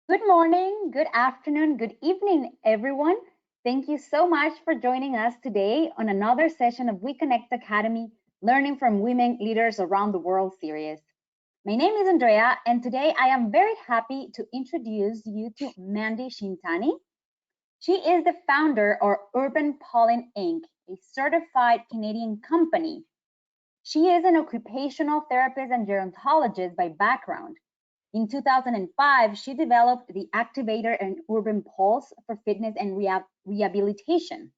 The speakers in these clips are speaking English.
Good morning, good afternoon, good evening, everyone. Thank you so much for joining us today on another session of We Connect Academy Learning from Women Leaders Around the World series. My name is Andrea, and today I am very happy to introduce you to Mandy Shintani. She is the founder of Urban Pollen Inc., a certified Canadian company. She is an occupational therapist and gerontologist by background. In 2005, she developed the Activator and Urban Pulse for fitness and rehabilitation.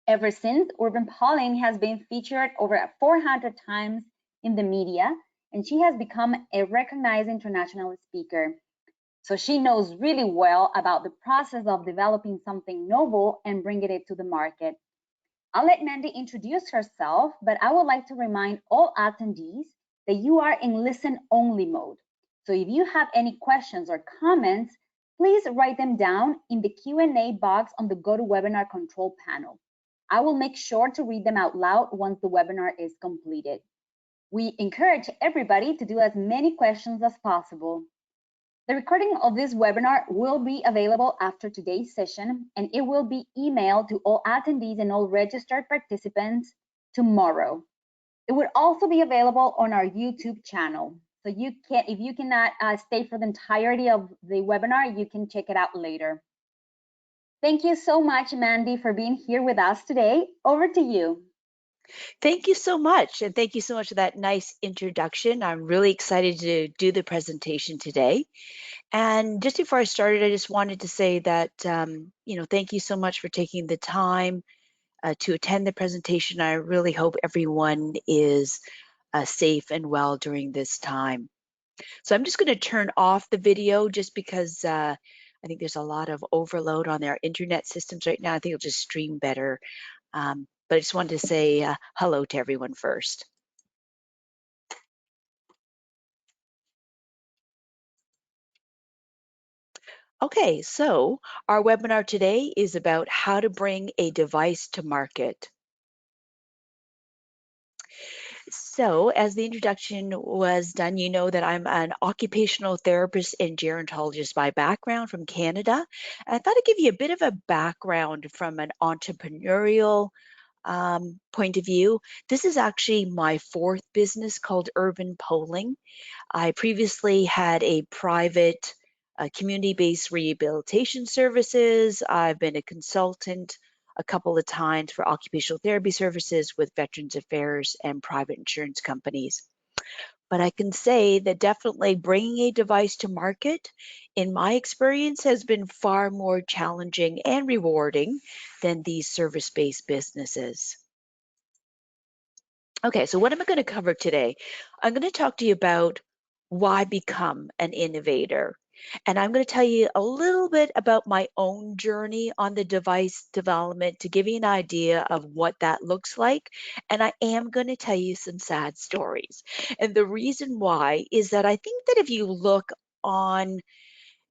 Ever since, Urban Pollen has been featured over 400 times in the media, and she has become a recognized international speaker. So she knows really well about the process of developing something novel and bringing it to the market. I'll let Mandy introduce herself, but I would like to remind all attendees that you are in listen only mode. So if you have any questions or comments, please write them down in the Q&A box on the GoToWebinar control panel. I will make sure to read them out loud once the webinar is completed. We encourage everybody to do as many questions as possible. The recording of this webinar will be available after today's session, and it will be emailed to all attendees and all registered participants tomorrow. It will also be available on our YouTube channel. So if you cannot stay for the entirety of the webinar, you can check it out later. Thank you so much, Mandy, for being here with us today. Over to you. Thank you so much. And thank you so much for that nice introduction. I'm really excited to do the presentation today. And just before I started, I just wanted to say that, thank you so much for taking the time to attend the presentation. I really hope everyone is safe and well during this time. So I'm just going to turn off the video just because I think there's a lot of overload on their internet systems right now. I think it'll just stream better. But I just wanted to say hello to everyone first. Okay, so our webinar today is about how to bring a device to market. So as the introduction was done, you know that I'm an occupational therapist and gerontologist by background from Canada. And I thought I'd give you a bit of a background from an entrepreneurial point of view. This is actually my fourth business called Urban Polling. I previously had a private community-based rehabilitation services. I've been a consultant a couple of times for occupational therapy services with Veterans Affairs and private insurance companies. But I can say that definitely bringing a device to market, in my experience, has been far more challenging and rewarding than these service-based businesses. Okay, so what am I going to cover today? I'm going to talk to you about why become an innovator. And I'm going to tell you a little bit about my own journey on the device development to give you an idea of what that looks like. And I am going to tell you some sad stories. And the reason why is that I think that if you look on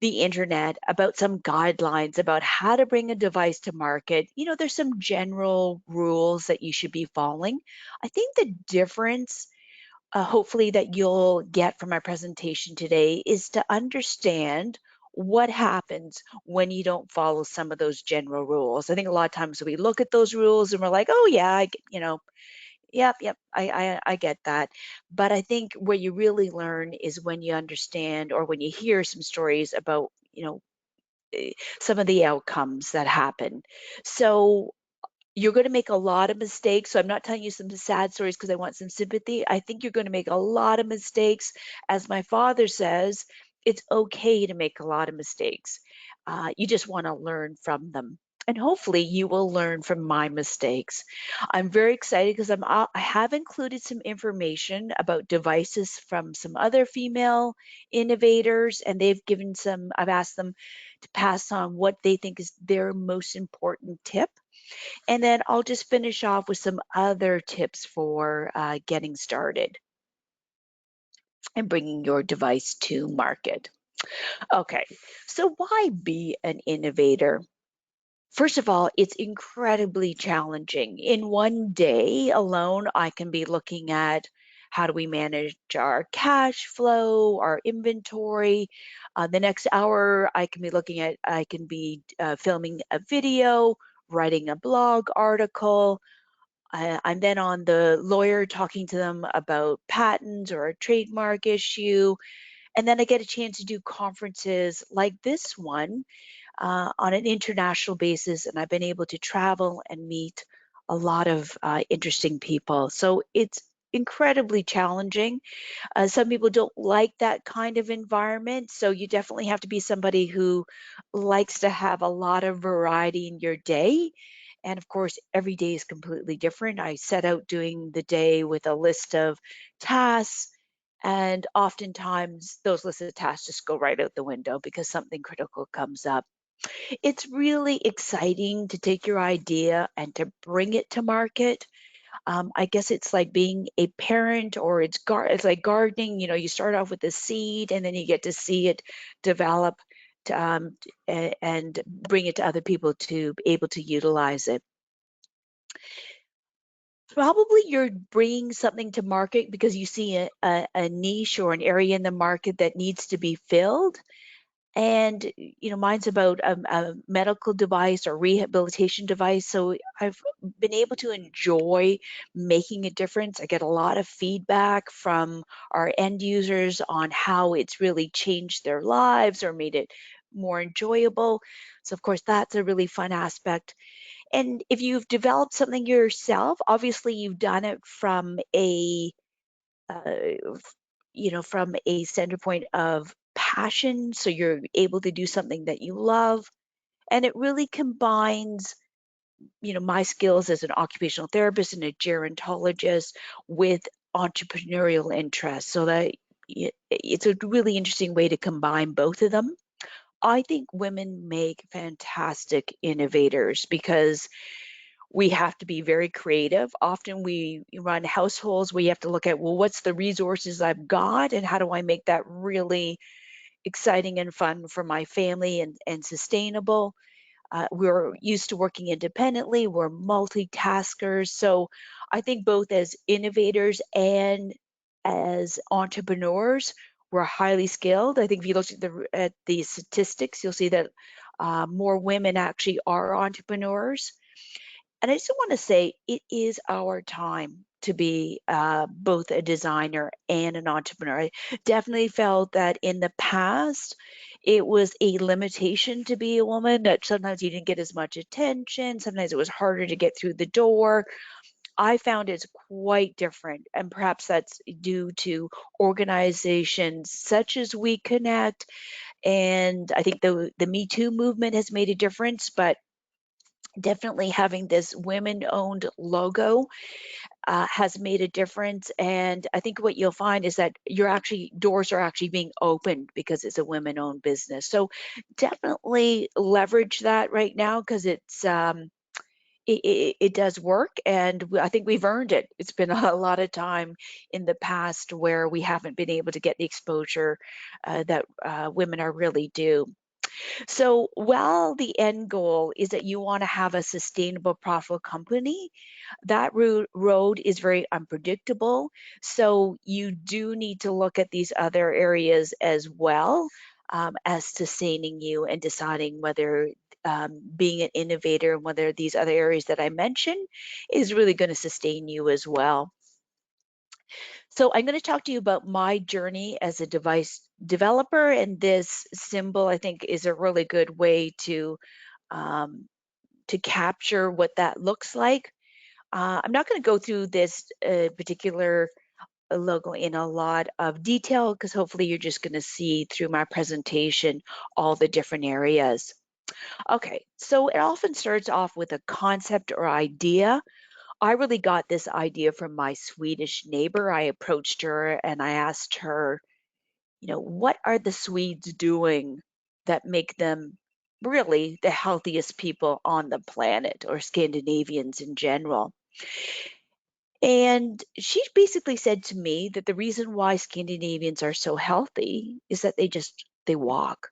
the internet about some guidelines about how to bring a device to market, there's some general rules that you should be following. I think the difference, hopefully, that you'll get from my presentation today is to understand what happens when you don't follow some of those general rules. I think a lot of times we look at those rules and we're like, oh yeah, yep, I get that. But I think where you really learn is when you understand or when you hear some stories about, some of the outcomes that happen. So you're going to make a lot of mistakes. So I'm not telling you some sad stories because I want some sympathy. I think you're going to make a lot of mistakes. As my father says, it's okay to make a lot of mistakes. You just want to learn from them. And hopefully you will learn from my mistakes. I'm very excited because I have included some information about devices from some other female innovators, and I've asked them to pass on what they think is their most important tip. And then I'll just finish off with some other tips for getting started and bringing your device to market. Okay, so why be an innovator? First of all, it's incredibly challenging. In one day alone, I can be looking at how do we manage our cash flow, our inventory. The next hour, I can be filming a video, writing a blog article. I'm then on the lawyer talking to them about patents or a trademark issue. And then I get a chance to do conferences like this one on an international basis. And I've been able to travel and meet a lot of interesting people. So it's incredibly challenging. Some people don't like that kind of environment. So you definitely have to be somebody who likes to have a lot of variety in your day. And of course, every day is completely different. I set out doing the day with a list of tasks, and oftentimes those lists of tasks just go right out the window because something critical comes up. It's really exciting to take your idea and to bring it to market. I guess it's like being a parent, or it's like gardening. You start off with a seed and then you get to see it develop and bring it to other people to be able to utilize it. Probably you're bringing something to market because you see a niche or an area in the market that needs to be filled. And, mine's about a medical device or rehabilitation device. So I've been able to enjoy making a difference. I get a lot of feedback from our end users on how it's really changed their lives or made it more enjoyable. So, of course, that's a really fun aspect. And if you've developed something yourself, obviously you've done it from a center point of passion. So you're able to do something that you love. And it really combines, my skills as an occupational therapist and a gerontologist with entrepreneurial interests. So that it's a really interesting way to combine both of them. I think women make fantastic innovators because we have to be very creative. Often we run households where you have to look at, well, what's the resources I've got and how do I make that really exciting and fun for my family and sustainable. We're used to working independently, we're multitaskers. So I think both as innovators and as entrepreneurs, we're highly skilled. I think if you look at the statistics, you'll see that more women actually are entrepreneurs. And I just want to say it is our time to be both a designer and an entrepreneur. I definitely felt that in the past, it was a limitation to be a woman, that sometimes you didn't get as much attention. Sometimes it was harder to get through the door. I found it's quite different. And perhaps that's due to organizations such as We Connect. And I think the Me Too movement has made a difference, but definitely having this women owned logo has made a difference. And I think what you'll find is that doors are actually being opened because it's a women owned business. So definitely leverage that right now because it does work, and I think we've earned it. It's been a lot of time in the past where we haven't been able to get the exposure that women are really due. So while the end goal is that you want to have a sustainable, profitable company, that road is very unpredictable. So you do need to look at these other areas as well as sustaining you and deciding whether being an innovator and whether these other areas that I mentioned is really going to sustain you as well. So I'm going to talk to you about my journey as a device developer, and this symbol I think is a really good way um, to capture what that looks like. I'm not going to go through this particular logo in a lot of detail because hopefully you're just going to see through my presentation all the different areas. Okay, so it often starts off with a concept or idea. I really got this idea from my Swedish neighbor. I approached her and I asked her, what are the Swedes doing that make them really the healthiest people on the planet, or Scandinavians in general? And she basically said to me that the reason why Scandinavians are so healthy is that they walk,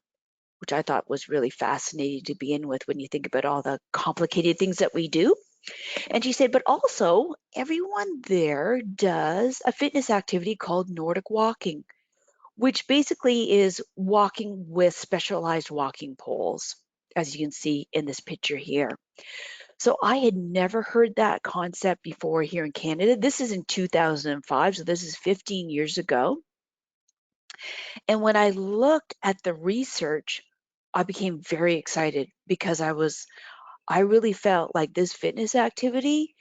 which I thought was really fascinating to begin with when you think about all the complicated things that we do. And she said, but also everyone there does a fitness activity called Nordic walking, which basically is walking with specialized walking poles, as you can see in this picture here. So I had never heard that concept before here in Canada. This is in 2005, so this is 15 years ago. And when I looked at the research, I became very excited because I really felt like this fitness activity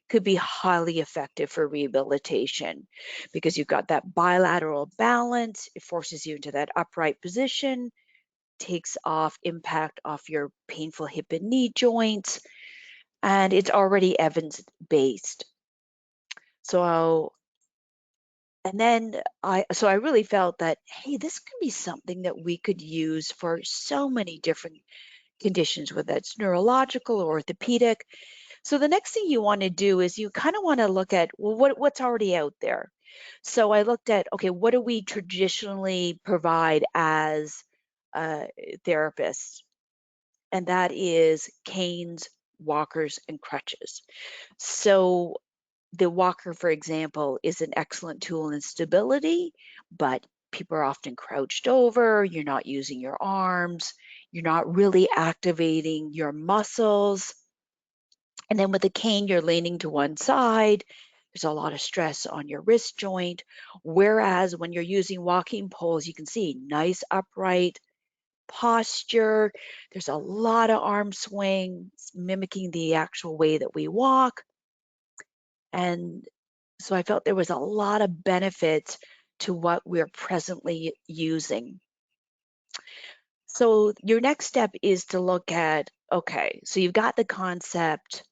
could be highly effective for rehabilitation because you've got that bilateral balance, it forces you into that upright position, takes off impact off your painful hip and knee joints, and it's already evidence based. So I really felt that, hey, this could be something that we could use for so many different conditions, whether it's neurological or orthopedic. So the next thing you want to do is you kind of want to look at, well, what's already out there. So I looked at, okay, what do we traditionally provide as uh, therapists? And that is canes, walkers, and crutches. So the walker, for example, is an excellent tool in stability, but people are often crouched over, you're not using your arms, you're not really activating your muscles. And then with a cane, you're leaning to one side. There's a lot of stress on your wrist joint. Whereas when you're using walking poles, you can see nice upright posture. There's a lot of arm swing, mimicking the actual way that we walk. And so I felt there was a lot of benefits to what we're presently using. So your next step is to look at, okay, so you've got the concept,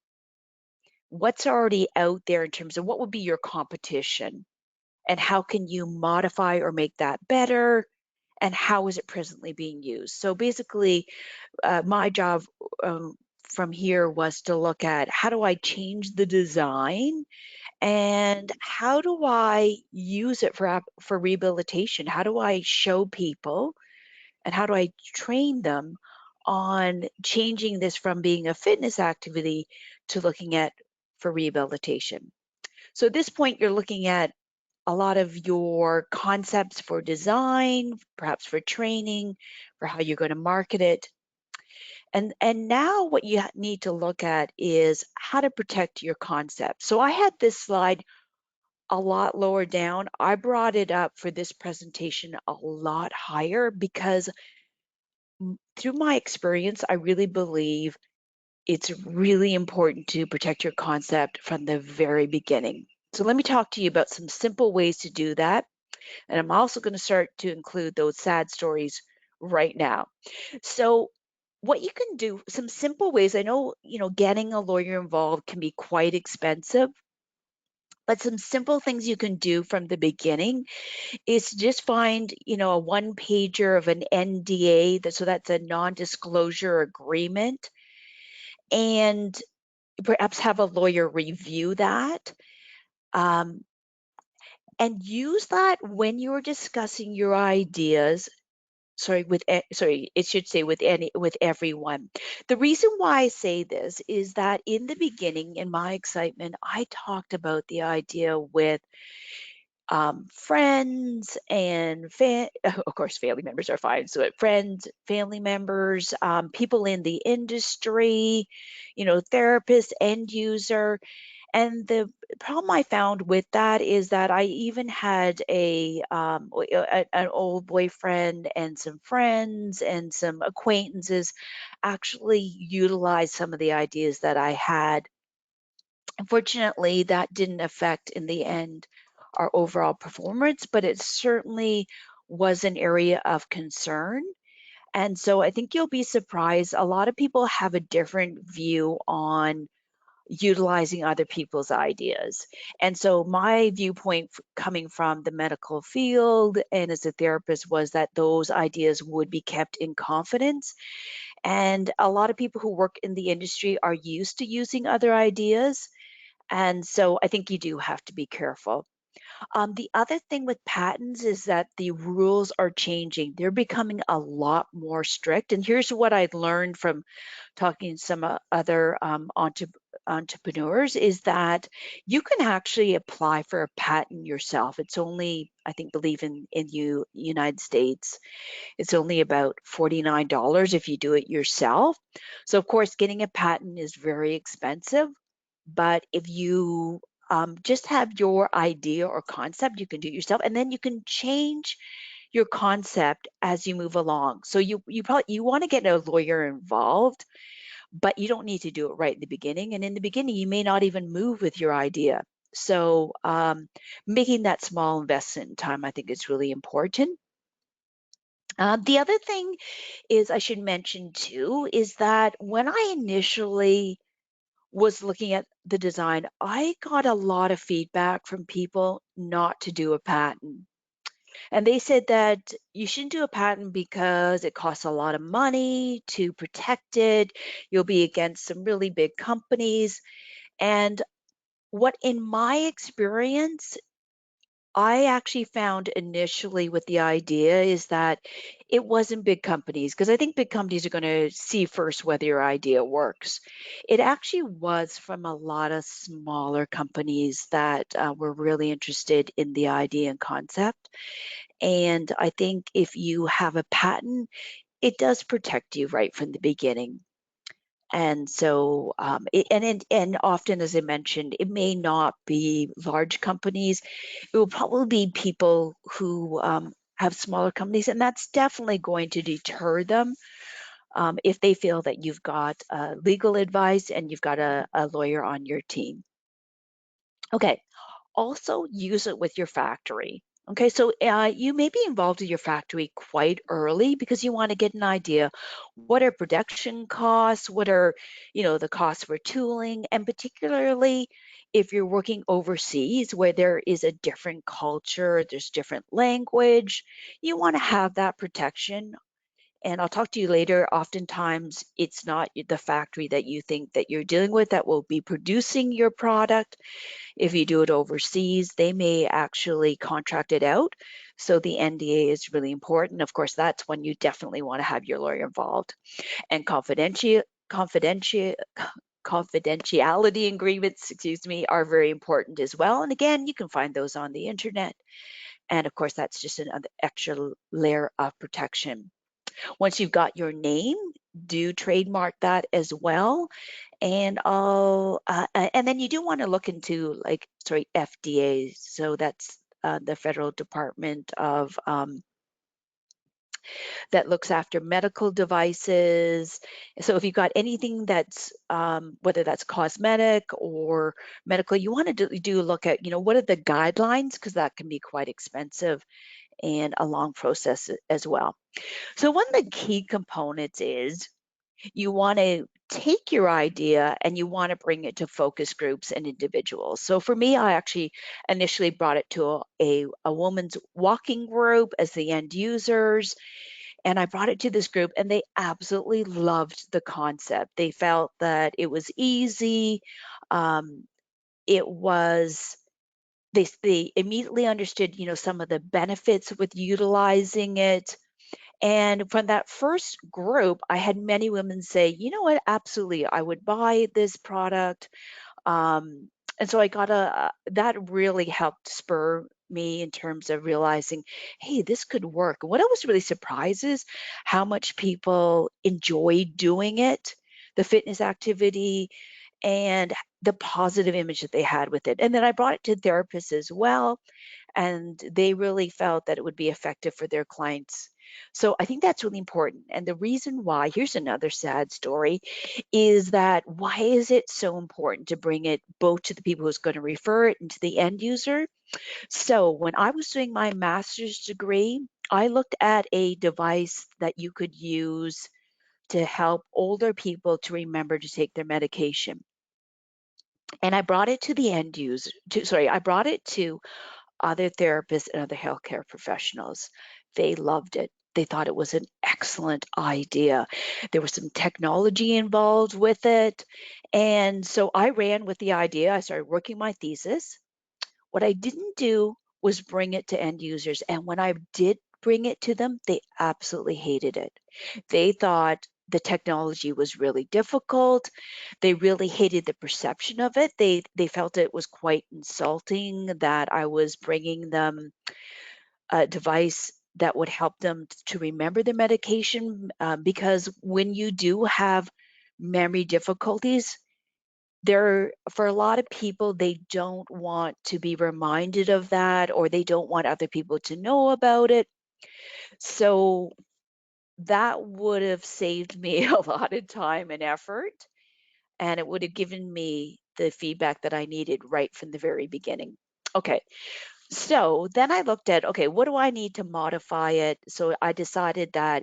what's already out there in terms of what would be your competition and how can you modify or make that better and how is it presently being used. So basically, my job from here was to look at how do I change the design and how do I use it for rehabilitation? How do I show people and how do I train them on changing this from being a fitness activity to looking at for rehabilitation? So at this point, you're looking at a lot of your concepts for design, perhaps for training, for how you're going to market it. And now what you need to look at is how to protect your concept. So I had this slide a lot lower down. I brought it up for this presentation a lot higher because through my experience, I really believe it's really important to protect your concept from the very beginning. So let me talk to you about some simple ways to do that. And I'm also going to start to include those sad stories right now. So what you can do, some simple ways, I know, getting a lawyer involved can be quite expensive, but some simple things you can do from the beginning is just find, a one pager of an NDA, so that's a non-disclosure agreement, and perhaps have a lawyer review that. Um, and use that when you're discussing your ideas. Sorry, it should say with everyone. The reason why I say this is that in the beginning, in my excitement, I talked about the idea with friends and of course, family members are fine. So friends, family members, people in the industry, therapists, end user. And the problem I found with that is that I even had an old boyfriend and some friends and some acquaintances actually utilize some of the ideas that I had. Unfortunately, that didn't affect in the end our overall performance, but it certainly was an area of concern. And so I think you'll be surprised. A lot of people have a different view on utilizing other people's ideas. And so my viewpoint coming from the medical field and as a therapist was that those ideas would be kept in confidence. And a lot of people who work in the industry are used to using other ideas. And so I think you do have to be careful. The other thing with patents is that the rules are changing. They're becoming a lot more strict. And here's what I learned from talking to some other entrepreneurs is that you can actually apply for a patent yourself. It's only, I think, believe in United States, it's only about $49 if you do it yourself. So of course, getting a patent is very expensive, but if you just have your idea or concept, you can do it yourself, and then you can change your concept as you move along. So you want to get a lawyer involved, but you don't need to do it right in the beginning. And in the beginning, you may not even move with your idea. So making that small investment in time, I think, is really important. The other thing is I should mention too is that when I initially was looking at the design, I got a lot of feedback from people not to do a patent. And they said that you shouldn't do a patent because it costs a lot of money to protect it. You'll be against some really big companies. And what, in my experience, I actually found initially with the idea is that it wasn't big companies, because I think big companies are going to see first whether your idea works. It actually was from a lot of smaller companies that were really interested in the idea and concept. And I think if you have a patent, it does protect you right from the beginning. And so, and often, as I mentioned, it may not be large companies. It will probably be people who have smaller companies, and that's definitely going to deter them if they feel that you've got legal advice and you've got a lawyer on your team. Okay, also use it with your factory. Okay, so you may be involved in your factory quite early because you want to get an idea what are production costs, what are, the costs for tooling, and particularly if you're working overseas where there is a different culture, there's different language, you want to have that protection. And I'll talk to you later. Oftentimes, it's not the factory that you think that you're dealing with that will be producing your product. If you do it overseas, they may actually contract it out. So the NDA is really important. Of course, that's when you definitely want to have your lawyer involved. And confidentiality agreements, excuse me, are very important as well. And again, you can find those on the internet. And of course, that's just another extra layer of protection. Once you've got your name, do trademark that as well. And then you do want to look into FDA. So that's the Federal Department of that looks after medical devices. So if you've got anything that's whether that's cosmetic or medical, you want to do look at, what are the guidelines, because that can be quite expensive and a long process as well. So one of the key components is you want to take your idea and you want to bring it to focus groups and individuals. So for me, I actually initially brought it to a woman's walking group as the end users. And I brought it to this group and they absolutely loved the concept. They felt that it was easy. Um, it was, they immediately understood, some of the benefits with utilizing it. And from that first group, I had many women say, you know what, absolutely, I would buy this product. Um, and so I got that really helped spur me in terms of realizing, hey, this could work. What I was really surprised is how much people enjoyed doing it, the fitness activity, and the positive image that they had with it. And then I brought it to therapists as well, and they really felt that it would be effective for their clients. So I think that's really important. And the reason why, here's another sad story, is that why is it so important to bring it both to the people who's going to refer it and to the end user? So when I was doing my master's degree, I looked at a device that you could use to help older people to remember to take their medication. And I brought it to the end user, I brought it to other therapists and other healthcare professionals. They loved it. They thought it was an excellent idea. There was some technology involved with it. And so I ran with the idea. I started working my thesis. What I didn't do was bring it to end users. And when I did bring it to them, they absolutely hated it. They thought the technology was really difficult. They really hated the perception of it. They felt it was quite insulting that I was bringing them a device that would help them to remember their medication, because when you do have memory difficulties, there for a lot of people, they don't want to be reminded of that, or they don't want other people to know about it. So that would have saved me a lot of time and effort, and it would have given me the feedback that I needed right from the very beginning. Okay, so then I looked at, okay, what do I need to modify it? So I decided that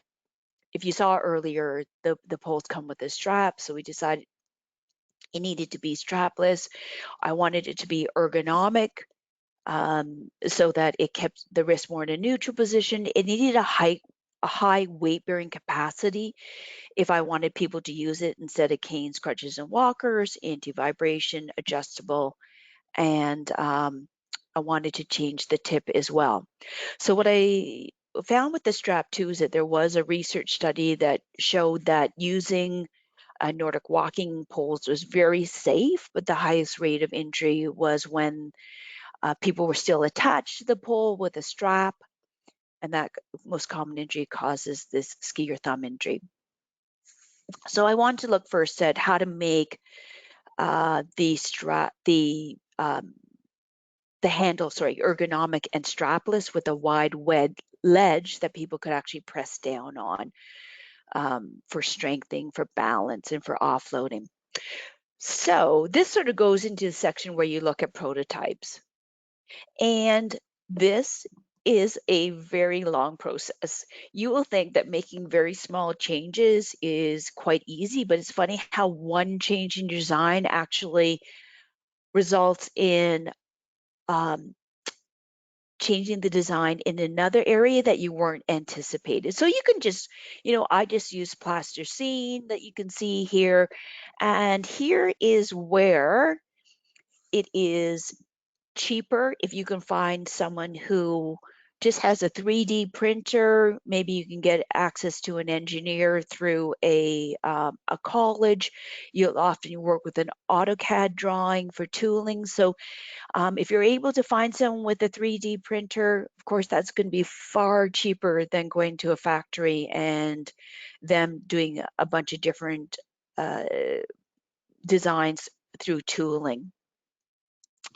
if you saw earlier, the poles come with a strap. So we decided it needed to be strapless. I wanted it to be ergonomic, so that it kept the wrist more in a neutral position. It needed a high weight bearing capacity if I wanted people to use it instead of canes, crutches, and walkers, anti-vibration, adjustable, and I wanted to change the tip as well. So what I found with the strap too is that there was a research study that showed that using Nordic walking poles was very safe, but the highest rate of injury was when people were still attached to the pole with a strap, and that most common injury causes this ski or thumb injury. So I wanted to look first at how to make the handle, sorry, ergonomic and strapless with a wide ledge that people could actually press down on, for strengthening, for balance, and for offloading. So this sort of goes into the section where you look at prototypes. And this is a very long process. You will think that making very small changes is quite easy, but it's funny how one change in design actually results in um, changing the design in another area that you weren't anticipated. So you can just, I just use plasticine that you can see here. And here is where it is cheaper if you can find someone who just has a 3D printer. Maybe you can get access to an engineer through a college. You'll often work with an AutoCAD drawing for tooling. So if you're able to find someone with a 3D printer, of course, that's going to be far cheaper than going to a factory and them doing a bunch of different uh, designs through tooling.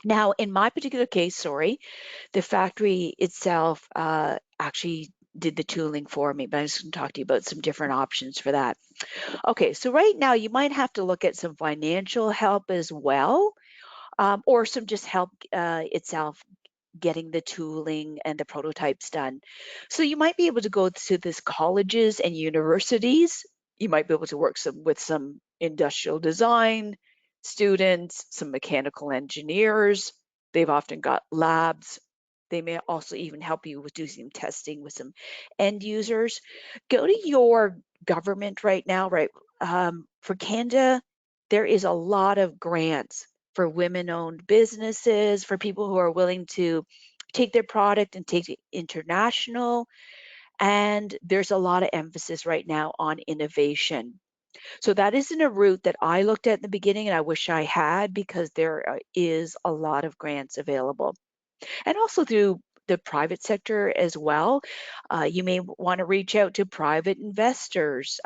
Now, in my particular case, sorry, the factory itself actually did the tooling for me, but I'm just going to talk to you about some different options for that. Okay, so right now you might have to look at some financial help as well, or some just help itself getting the tooling and the prototypes done. So you might be able to go to this colleges and universities. You might be able to work with some industrial design students, some mechanical engineers. They've often got labs. They may also even help you with doing some testing with some end users. Go to your government right now, right? For Canada, there is a lot of grants for women-owned businesses, for people who are willing to take their product and take it international. And there's a lot of emphasis right now on innovation. So that isn't a route that I looked at in the beginning, and I wish I had, because there is a lot of grants available. And also through the private sector as well. You may want to reach out to private investors.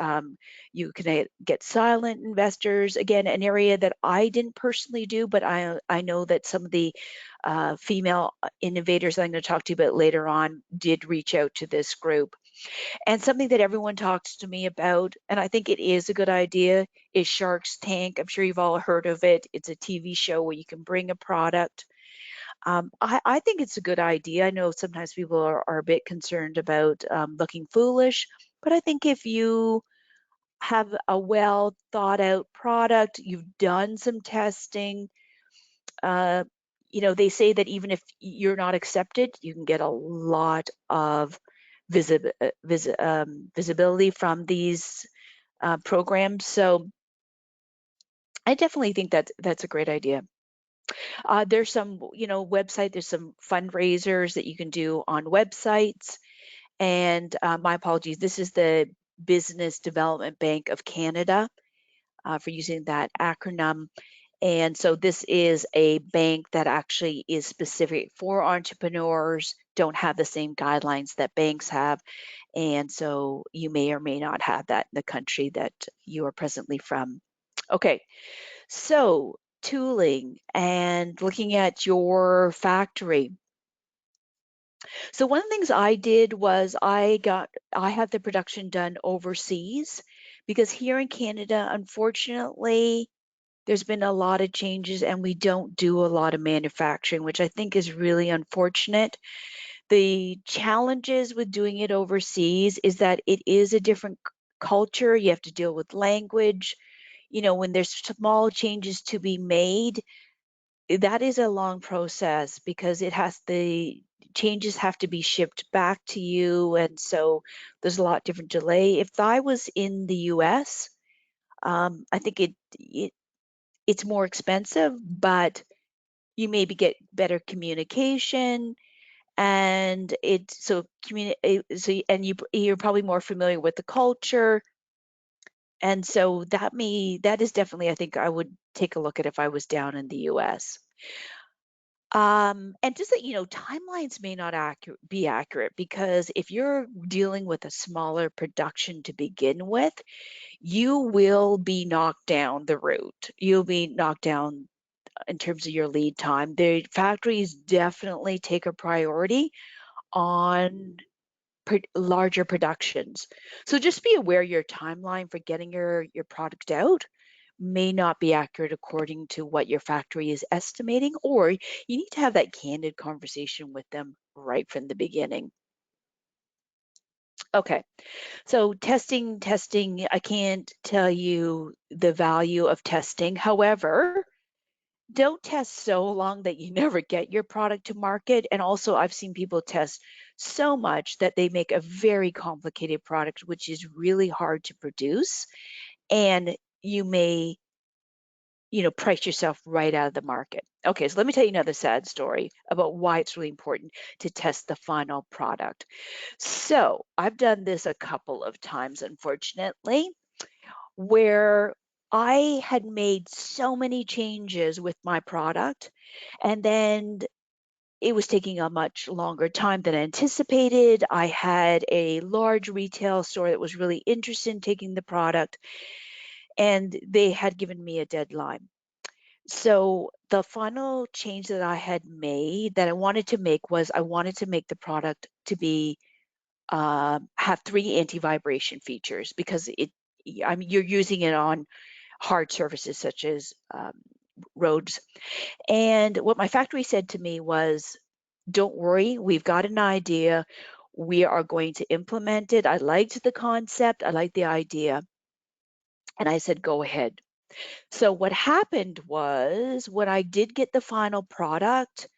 You can get silent investors. Again, an area that I didn't personally do, but I know that some of the female innovators I'm going to talk to you about later on did reach out to this group. And something that everyone talks to me about, and I think it is a good idea, is Shark's Tank. I'm sure you've all heard of it. It's a TV show where you can bring a product. I think it's a good idea. I know sometimes people are a bit concerned about looking foolish, but I think if you have a well thought out product, you've done some testing, uh, they say that even if you're not accepted, you can get a lot of visibility from these programs. So I definitely think that's a great idea. There's some, there's some fundraisers that you can do on websites. And my apologies, this is the Business Development Bank of Canada, for using that acronym. And so this is a bank that actually is specific for entrepreneurs, don't have the same guidelines that banks have. And so you may or may not have that in the country that you are presently from. Okay, so tooling and looking at your factory. So one of the things I did was I had the production done overseas because here in Canada, unfortunately, there's been a lot of changes and we don't do a lot of manufacturing, which I think is really unfortunate. The challenges with doing it overseas is that it is a different culture. You have to deal with language. You know, when there's small changes to be made, that is a long process because the changes have to be shipped back to you. And so there's a lot different delay. If I was in the US, I think it's more expensive, but you maybe get better communication and it so and you're probably more familiar with the culture, and so that is definitely, I think I would take a look at if I was down in the US. And just that, timelines may not be accurate because if you're dealing with a smaller production to begin with, you will be knocked down the route. You'll be knocked down in terms of your lead time. The factories definitely take a priority on larger productions. So just be aware your timeline for getting your product out may not be accurate according to what your factory is estimating, or you need to have that candid conversation with them right from the beginning. Okay, so testing, I can't tell you the value of testing. However, don't test so long that you never get your product to market. And also, I've seen people test so much that they make a very complicated product, which is really hard to produce. And you may, price yourself right out of the market. Okay, so let me tell you another sad story about why it's really important to test the final product. So I've done this a couple of times, unfortunately, where I had made so many changes with my product, and then it was taking a much longer time than anticipated. I had a large retail store that was really interested in taking the product, and they had given me a deadline. So the final change that I had made that I wanted to make was I wanted to make the product to be have three anti-vibration features because I mean, you're using it on hard surfaces such as roads. And what my factory said to me was, don't worry, we've got an idea. We are going to implement it. I liked the concept, I liked the idea. And I said, go ahead. So what happened was when I did get the final product,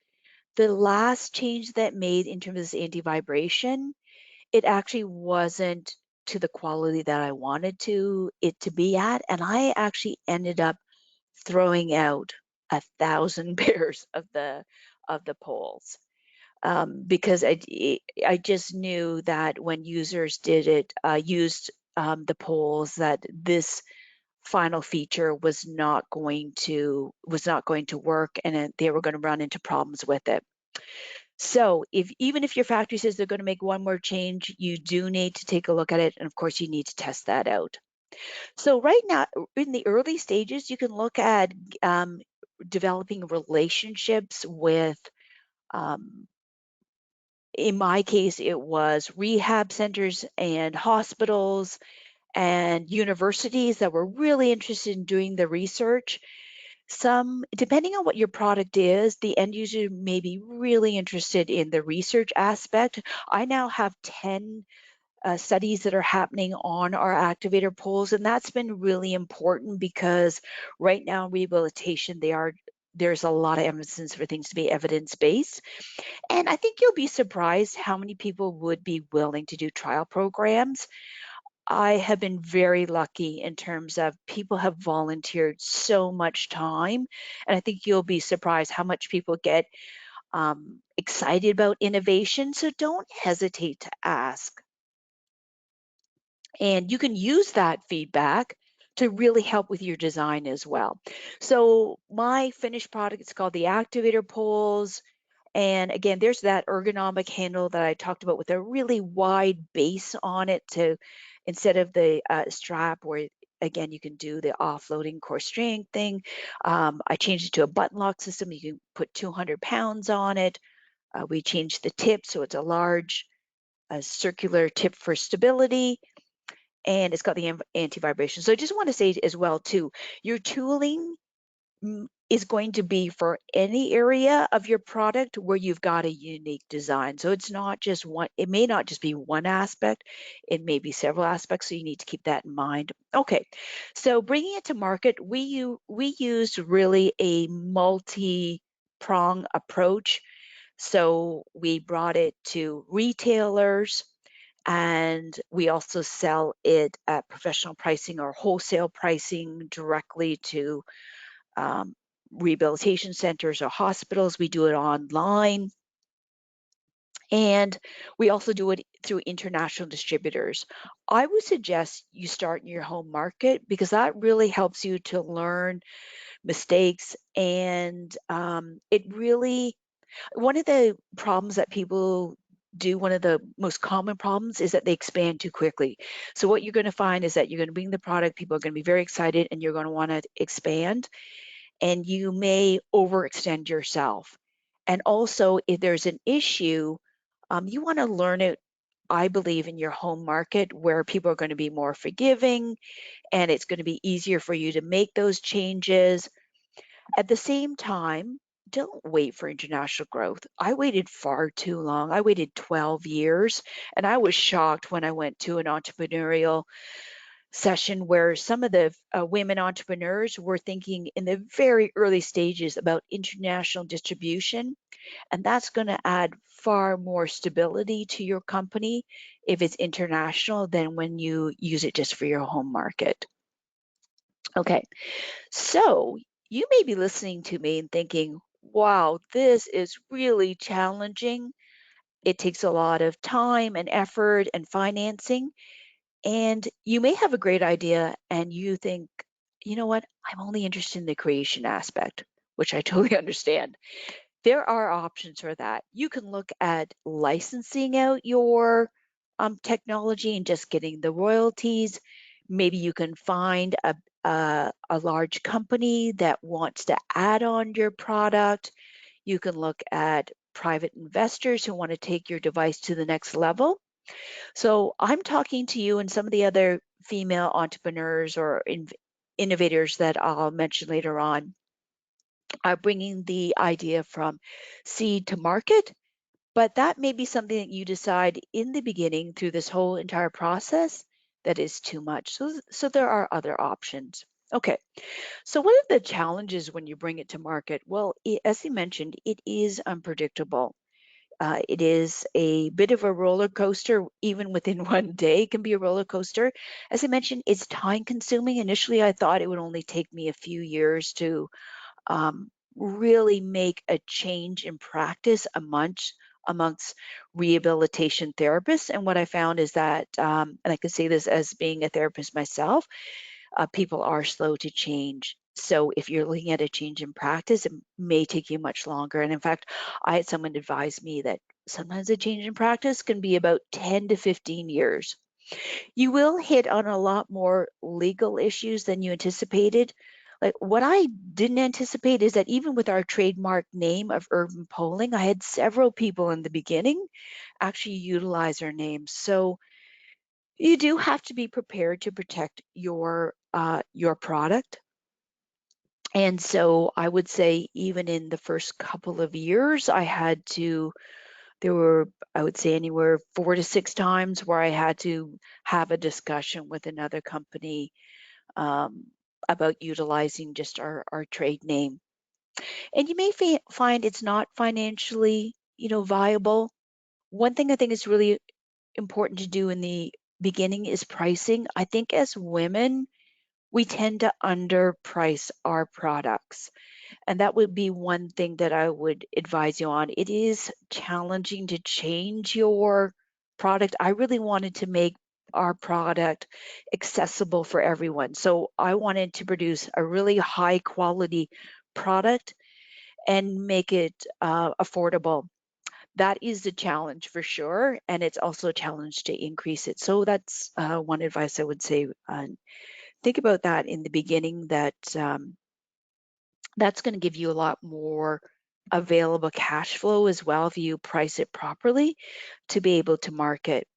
the last change that made in terms of this anti-vibration, it actually wasn't to the quality that I wanted it to be at. And I actually ended up throwing out 1,000 pairs of the poles, because I just knew that when users used the poles, that this final feature was not going to work, and they were going to run into problems with it. So even if your factory says they're going to make one more change, you do need to take a look at it, and of course you need to test that out. So right now, in the early stages, you can look at developing relationships with, um, in my case, it was rehab centers and hospitals and universities that were really interested in doing the research. Some, depending on what your product is, the end user may be really interested in the research aspect. I now have 10 studies that are happening on our activator poles, and that's been really important because right now in rehabilitation, there's a lot of emphasis for things to be evidence-based. And I think you'll be surprised how many people would be willing to do trial programs. I have been very lucky in terms of people have volunteered so much time, and I think you'll be surprised how much people get excited about innovation. So don't hesitate to ask. And you can use that feedback to really help with your design as well. So my finished product is called the Activator poles. And again, there's that ergonomic handle that I talked about with a really wide base on it to, instead of the strap where again, you can do the offloading core strength thing. I changed it to a button lock system. You can put 200 pounds on it. We changed the tip so it's a large circular tip for stability, and it's got the anti-vibration. So I just want to say as well too, your tooling is going to be for any area of your product where you've got a unique design. So it's not just one, it may not just be one aspect, it may be several aspects. So you need to keep that in mind. Okay, so bringing it to market, we used really a multi-prong approach. So we brought it to retailers, and we also sell it at professional pricing or wholesale pricing directly to um, rehabilitation centers or hospitals. We do it online. And we also do it through international distributors. I would suggest you start in your home market because that really helps you to learn mistakes. And it really, one of the problems that people do, one of the most common problems is that they expand too quickly. So what you're going to find is that you're going to bring the product, people are going to be very excited, and you're going to want to expand, and you may overextend yourself. And also, if there's an issue, you want to learn it, I believe, in your home market where people are going to be more forgiving and it's going to be easier for you to make those changes. At the same time, don't wait for international growth. I waited far too long. I waited 12 years, and I was shocked when I went to an entrepreneurial session where some of the women entrepreneurs were thinking in the very early stages about international distribution. And that's going to add far more stability to your company if it's international than when you use it just for your home market. Okay, so you may be listening to me and thinking, wow, this is really challenging. It takes a lot of time and effort and financing. And you may have a great idea and you think, you know what, I'm only interested in the creation aspect, which I totally understand. There are options for that. You can look at licensing out your technology and just getting the royalties. Maybe you can find a large company that wants to add on your product. You can look at private investors who want to take your device to the next level. So I'm talking to you and some of the other female entrepreneurs or innovators that I'll mention later on are bringing the idea from seed to market, but that may be something that you decide in the beginning through this whole entire process that is too much. So there are other options. Okay, so what are the challenges when you bring it to market? Well, as you mentioned, it is unpredictable. It is a bit of a roller coaster, even within one day can be a roller coaster. As I mentioned, it's time consuming. Initially, I thought it would only take me a few years to really make a change in practice amongst rehabilitation therapists. And what I found is that, and I can say this as being a therapist myself, people are slow to change. So if you're looking at a change in practice, it may take you much longer. And in fact, I had someone advise me that sometimes a change in practice can be about 10 to 15 years. You will hit on a lot more legal issues than you anticipated. Like what I didn't anticipate is that even with our trademark name of urban polling, I had several people in the beginning actually utilize our name. So you do have to be prepared to protect your product. And so I would say even in the first couple of years, there were, I would say, anywhere 4 to 6 times where I had to have a discussion with another company um, about utilizing just our trade name. And you may find it's not financially, viable. One thing I think is really important to do in the beginning is pricing. I think as women, we tend to underprice our products. And that would be one thing that I would advise you on. It is challenging to change your product. I really wanted to make our product accessible for everyone. So I wanted to produce a really high quality product and make it affordable. That is the challenge for sure, and it's also a challenge to increase it. So that's one advice I would say. Think about that in the beginning. That's going to give you a lot more available cash flow as well if you price it properly to be able to market.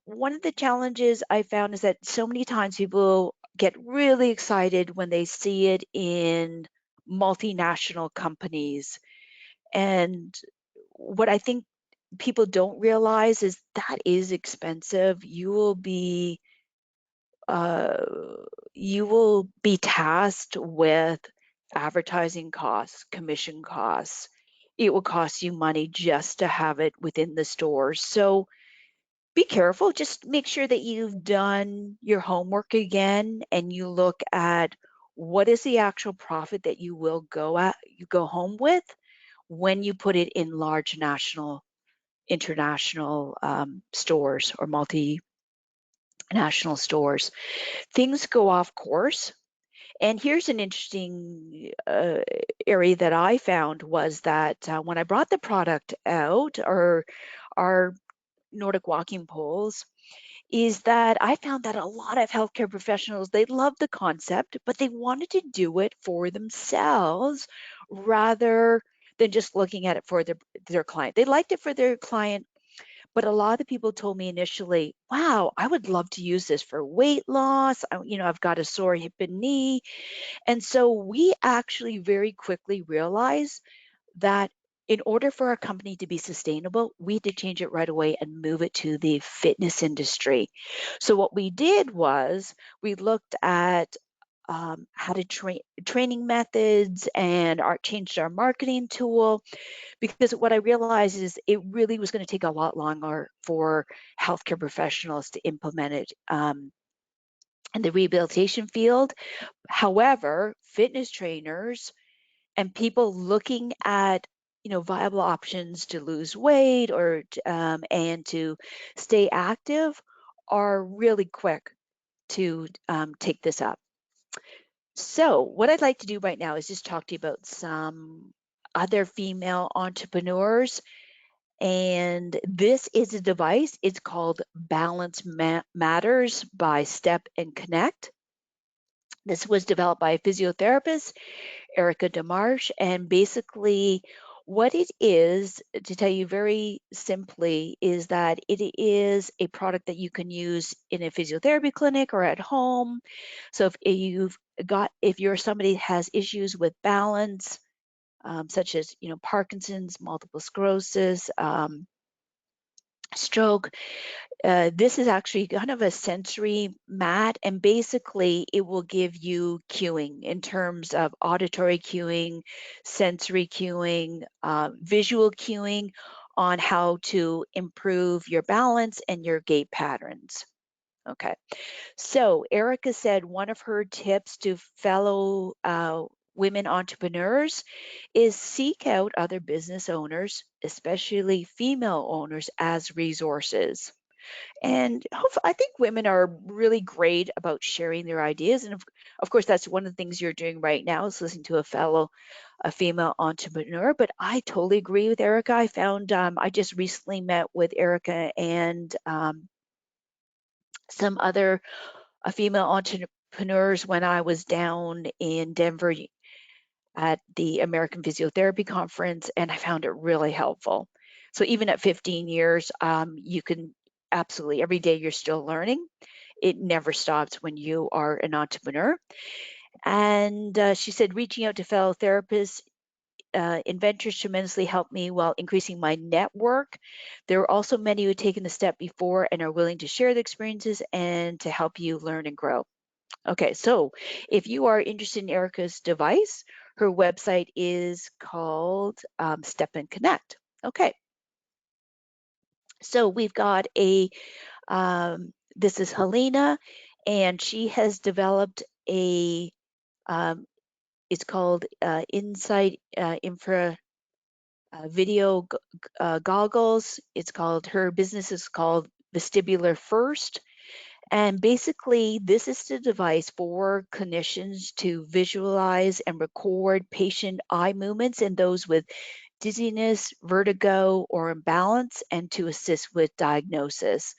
One of the challenges I found is that so many times people get really excited when they see it in multinational companies. And what I think people don't realize is that is expensive. Uh, you will be tasked with advertising costs, commission costs. It will cost you money just to have it within the stores. So be careful. Just make sure that you've done your homework again and you look at what is the actual profit that you go home with when you put it in large national, international stores or multinational stores. Things go off course. And here's an interesting area that I found was that when I brought the product out, or our Nordic walking poles, is that I found that a lot of healthcare professionals, they loved the concept, but they wanted to do it for themselves rather than just looking at it for their client. They liked it for their client, but a lot of people told me initially, wow, I would love to use this for weight loss. I've got a sore hip and knee. And so we actually very quickly realized that in order for our company to be sustainable, we had to change it right away and move it to the fitness industry. So what we did was we looked at how to training methods and changed our marketing tool, because what I realized is it really was going to take a lot longer for healthcare professionals to implement it in the rehabilitation field. However, fitness trainers and people looking at viable options to lose weight and to stay active are really quick to take this up. So what I'd like to do right now is just talk to you about some other female entrepreneurs. And this is a device. It's called Balance Matters by Step and Connect. This was developed by a physiotherapist, Erica Demarche. And basically, what it is, to tell you very simply, is that it is a product that you can use in a physiotherapy clinic or at home. So if you're somebody that has issues with balance, such as Parkinson's, multiple sclerosis, stroke, this is actually kind of a sensory mat, and basically it will give you cueing in terms of auditory cueing, sensory cueing, visual cueing on how to improve your balance and your gait patterns. Okay, so Erica said one of her tips to fellow women entrepreneurs is seek out other business owners, especially female owners, as resources. And I think women are really great about sharing their ideas. And of course, that's one of the things you're doing right now is listening to a female entrepreneur. But I totally agree with Erica. I found I just recently met with Erica and some other female entrepreneurs when I was down in Denver at the American Physiotherapy Conference, and I found it really helpful. So even at 15 years, you can absolutely, every day you're still learning. It never stops when you are an entrepreneur. And she said, reaching out to fellow therapists, inventors tremendously helped me while increasing my network. There are also many who have taken the step before and are willing to share the experiences and to help you learn and grow. Okay, so if you are interested in Erica's device, her website is called Step and Connect. Okay, so we've got this is Helena, and she has developed um, it's called Insight Infra Video Goggles. Her business is called Vestibular first. And basically, this is the device for clinicians to visualize and record patient eye movements in those with dizziness, vertigo, or imbalance, and to assist with diagnosis.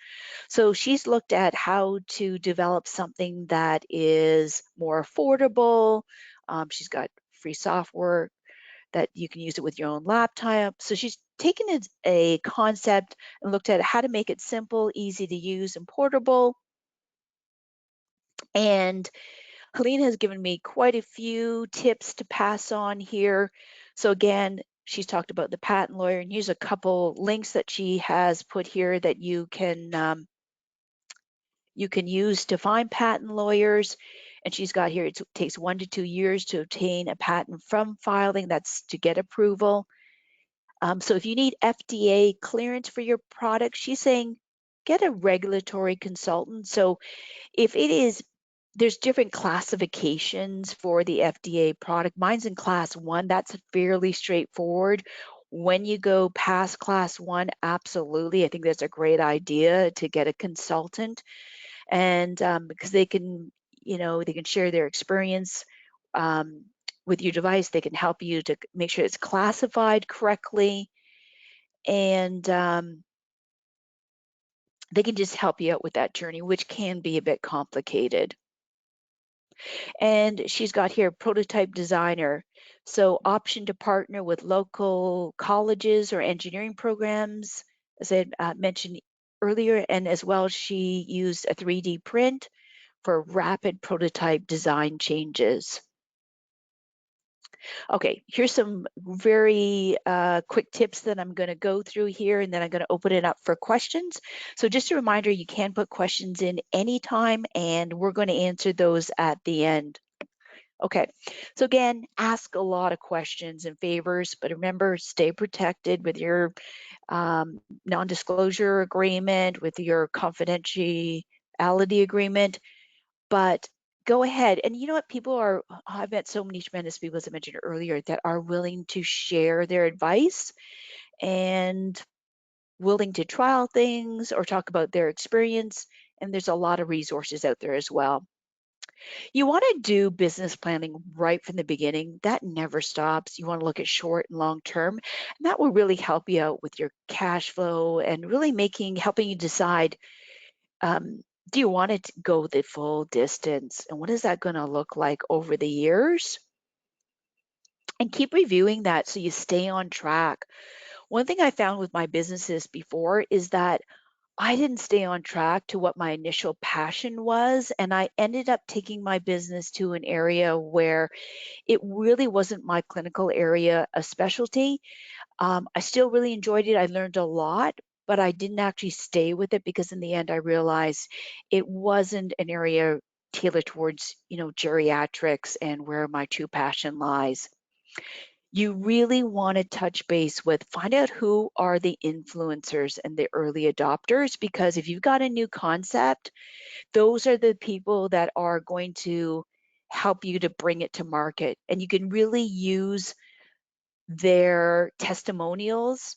So she's looked at how to develop something that is more affordable. She's got free software that you can use it with your own laptop. So she's taken a concept and looked at how to make it simple, easy to use, and portable. And Helene has given me quite a few tips to pass on here. So again, she's talked about the patent lawyer, and here's a couple links that she has put here that you can use to find patent lawyers. And she's got here, it takes 1 to 2 years to obtain a patent from filing. That's to get approval. So if you need FDA clearance for your product, she's saying get a regulatory consultant. So if it is, there's different classifications for the FDA product. Mine's in class 1. That's fairly straightforward. When you go past class 1, absolutely, I think that's a great idea to get a consultant. And because they can, they can share their experience um, with your device. They can help you to make sure it's classified correctly, and they can just help you out with that journey, which can be a bit complicated. And she's got here prototype designer. So option to partner with local colleges or engineering programs, as I had mentioned earlier, and as well she used a 3D print for rapid prototype design changes. Okay, here's some very quick tips that I'm going to go through here, and then I'm going to open it up for questions. So just a reminder, you can put questions in anytime, and we're going to answer those at the end. Okay, so again, ask a lot of questions and favors, but remember, stay protected with your non-disclosure agreement, with your confidentiality agreement, but go ahead. And you know what? People are, I've met so many tremendous people, as I mentioned earlier, that are willing to share their advice and willing to trial things or talk about their experience. And there's a lot of resources out there as well. You want to do business planning right from the beginning. That never stops. You want to look at short and long term, and that will really help you out with your cash flow and really helping you decide, um, do you want to go the full distance? And what is that going to look like over the years? And keep reviewing that so you stay on track. One thing I found with my businesses before is that I didn't stay on track to what my initial passion was, and I ended up taking my business to an area where it really wasn't my clinical area of specialty. I still really enjoyed it. I learned a lot, but I didn't actually stay with it because in the end, I realized it wasn't an area tailored towards, geriatrics and where my true passion lies. You really want to touch base with, find out who are the influencers and the early adopters, because if you've got a new concept, those are the people that are going to help you to bring it to market. And you can really use their testimonials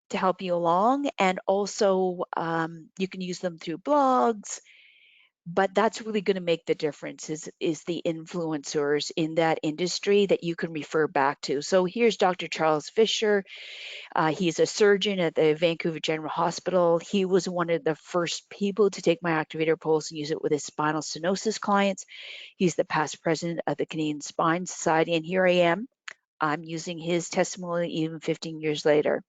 to help you along. And also, you can use them through blogs, but that's really going to make the difference is the influencers in that industry that you can refer back to. So here's Dr. Charles Fisher. He's a surgeon at the Vancouver General Hospital. He was one of the first people to take my activator pulse and use it with his spinal stenosis clients. He's the past president of the Canadian Spine Society, and here I am. I'm using his testimony even 15 years later.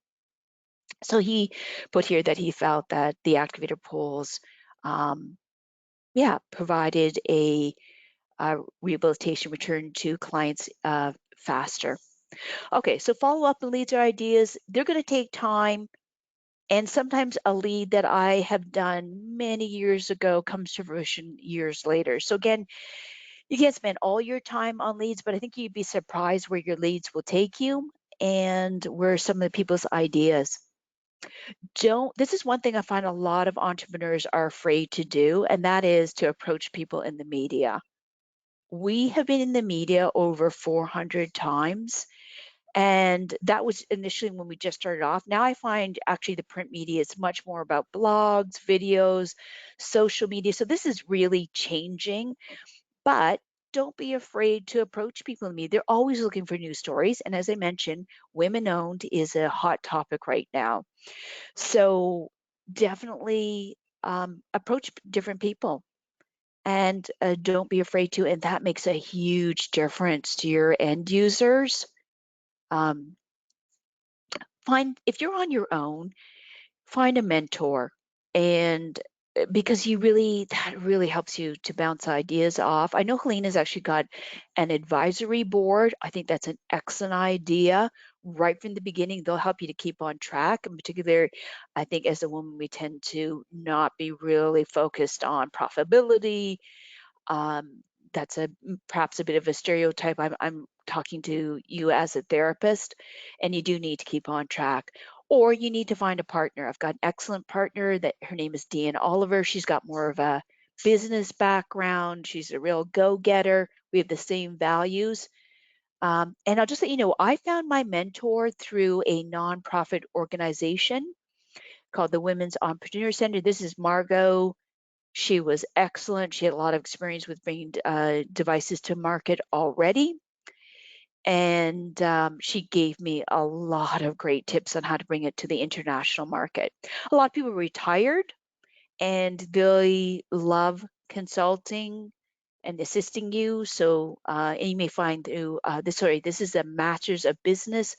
So he put here that he felt that the activator pulse, provided a rehabilitation return to clients faster. Okay, so follow up and leads or ideas, they're going to take time. And sometimes a lead that I have done many years ago comes to fruition years later. So again, you can't spend all your time on leads, but I think you'd be surprised where your leads will take you and where some of the people's ideas. This is one thing I find a lot of entrepreneurs are afraid to do, and that is to approach people in the media. We have been in the media over 400 times, And that was initially when we just started off. Now I find actually the print media is much more about blogs, videos, social media. So this is really changing, but don't be afraid to approach people in the media. They're always looking for news stories. And as I mentioned, women owned is a hot topic right now. So definitely approach different people and don't be afraid to. And that makes a huge difference to your end users. Um, if you're on your own, find a mentor, and because that really helps you to bounce ideas off. I know Helena's actually got an advisory board. I think that's an excellent idea. Right from the beginning, they'll help you to keep on track. In particular, I think as a woman, we tend to not be really focused on profitability. um, that's perhaps a bit of a stereotype. I'm talking to you as a therapist, and you do need to keep on track. Or you need to find a partner. I've got an excellent partner that her name is Deanne Oliver. She's got more of a business background. She's a real go-getter. We have the same values. And I'll just let you know, I found my mentor through a nonprofit organization called the Women's Entrepreneur Center. This is Margot. She was excellent. She had a lot of experience with bringing devices to market already. And she gave me a lot of great tips on how to bring it to the international market. A lot of people retired and they love consulting and assisting you. So, and you may find through this is a Master's of Business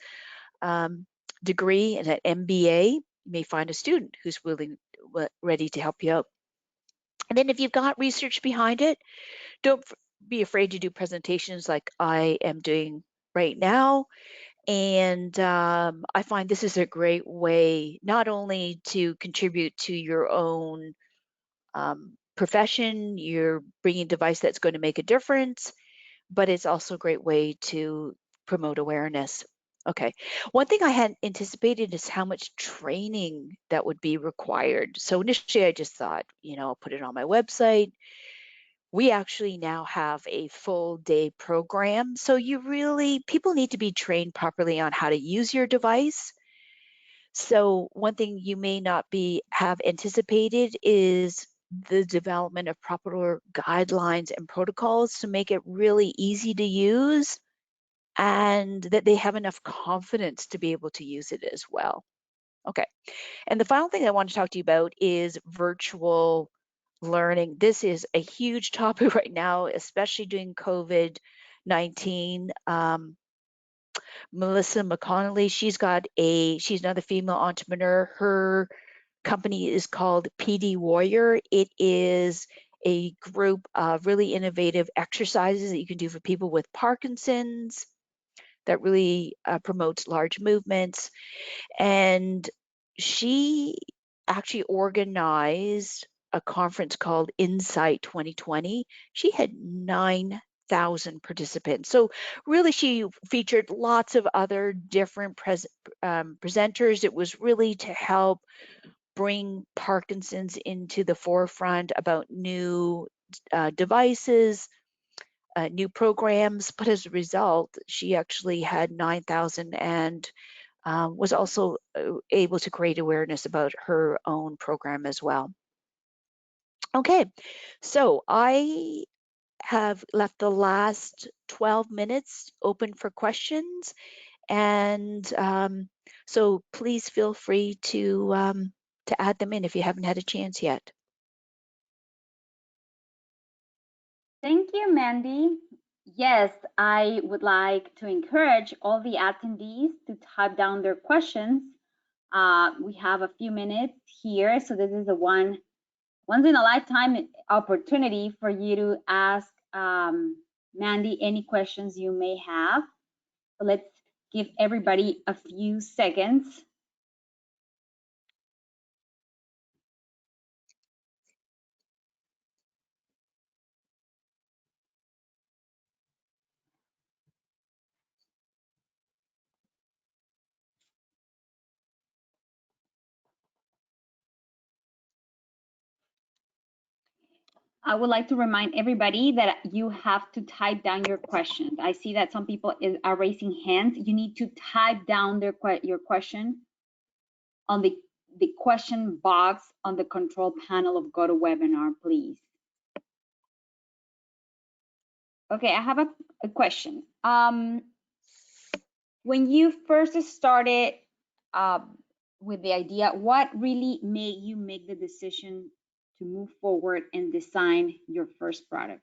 degree and an MBA. You may find a student who's ready to help you out. And then if you've got research behind it, don't be afraid to do presentations like I am doing right now. And I find this is a great way not only to contribute to your own profession, you're bringing a device that's going to make a difference, but it's also a great way to promote awareness. Okay. One thing I hadn't anticipated is how much training that would be required. So initially I just thought, I'll put it on my website. We actually now have a full day program. So people need to be trained properly on how to use your device. So one thing you may not have anticipated is the development of proper guidelines and protocols to make it really easy to use and that they have enough confidence to be able to use it as well. Okay. And the final thing I want to talk to you about is virtual learning. This is a huge topic right now, especially during COVID-19. Melissa McConnelly, she's another female entrepreneur. Her company is called PD Warrior. It is a group of really innovative exercises that you can do for people with Parkinson's that really promotes large movements. And she actually organized a conference called Insight 2020. She had 9,000 participants. So really she featured lots of other different presenters. It was really to help bring Parkinson's into the forefront about new devices, new programs. But as a result, she actually had 9,000 and was also able to create awareness about her own program as well. Okay, so I have left the last 12 minutes open for questions, and so please feel free to add them in if you haven't had a chance yet. Thank you, Mandy. Yes, I would like to encourage all the attendees to type down their questions. We have a few minutes here, so this is a once in a lifetime opportunity for you to ask Mandy any questions you may have. So let's give everybody a few seconds. I would like to remind everybody that you have to type down your questions. I see that some people are raising hands. You need to type down your question on the question box on the control panel of GoToWebinar, please. Okay, I have a question. When you first started with the idea, what really made you make the decision to move forward and design your first product?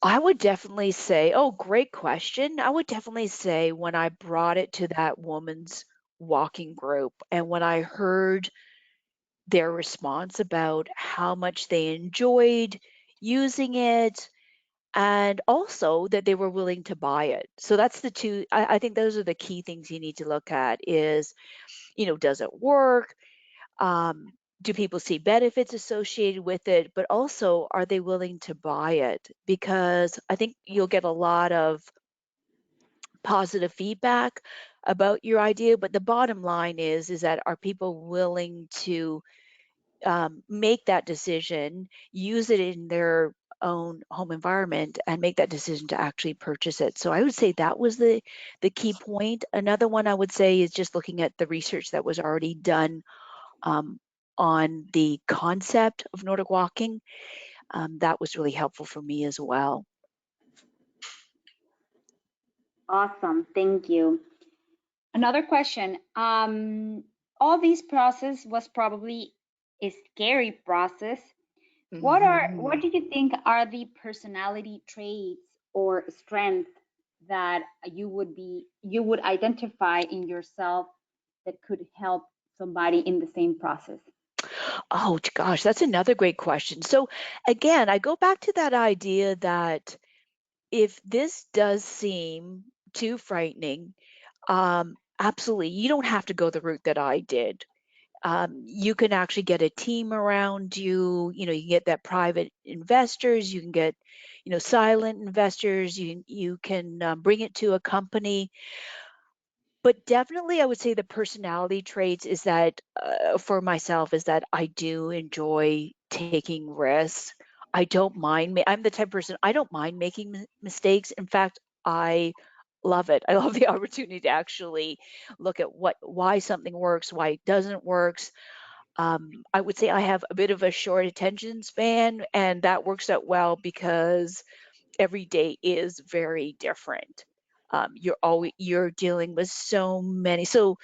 I would definitely say, oh, great question. I would definitely say when I brought it to that woman's walking group and when I heard their response about how much they enjoyed using it and also that they were willing to buy it. So that's the two, I think those are the key things you need to look at is, does it work? Um, do people see benefits associated with it? But also, are they willing to buy it? Because I think you'll get a lot of positive feedback about your idea. But the bottom line is that are people willing to make that decision, use it in their own home environment, and make that decision to actually purchase it? So I would say that was the key point. Another one I would say is just looking at the research that was already done um, on the concept of Nordic walking. That was really helpful for me as well. Awesome, thank you. Another question. All this process was probably a scary process. What Mhm. do you think are the personality traits or strengths that you would identify in yourself that could help somebody in the same process? Oh gosh, that's another great question. So again, I go back to that idea that if this does seem too frightening, absolutely, you don't have to go the route that I did. You can actually get a team around you. You can get that private investors. You can get, silent investors. You can bring it to a company. But definitely, I would say the personality traits is that for myself is that I do enjoy taking risks. I don't mind. I'm the type of person I don't mind making mistakes. In fact, I love it. I love the opportunity to actually look at why something works, why it doesn't works. I would say I have a bit of a short attention span, and that works out well because every day is very different. You're dealing with so many. So